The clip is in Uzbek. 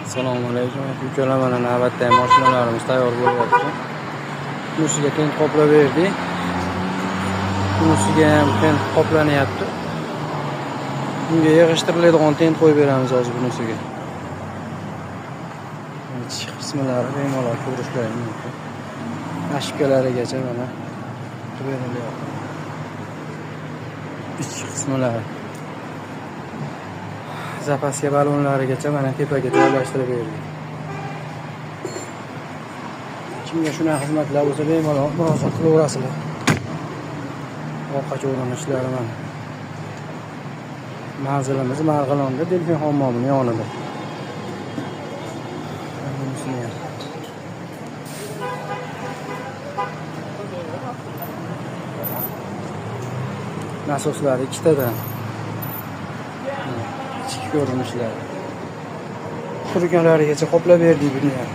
Assalomu alaykum. Ukalar, mana navbatdagi mashinalarimiz tayyor bo'lyapti. Bunisiga teng qoplab berdik. Bunisiga ham teng qoplanyapti. Bunga yig'ishtiriladigan teng qo'yib beramiz hozir bunisiga. Ichki qismlari bemalol ko'rishlari mumkin. Ashkalarigacha mana berilyapti. Ichki qismlari zapaska balonlarigacha mana tepaga joylashtirib berdik. Kimga shunaqa xizmatlar bo'lsa bemalol murojaat qilaverasizlar. Orqacha o'rinishlari mana. Manzilimiz Marg'ilonda, Delfin hammomining yonida. Nasoslari ikkitadan. Ichki ko'rinishlar. Turganlarigacha qoplab berdik buni ham.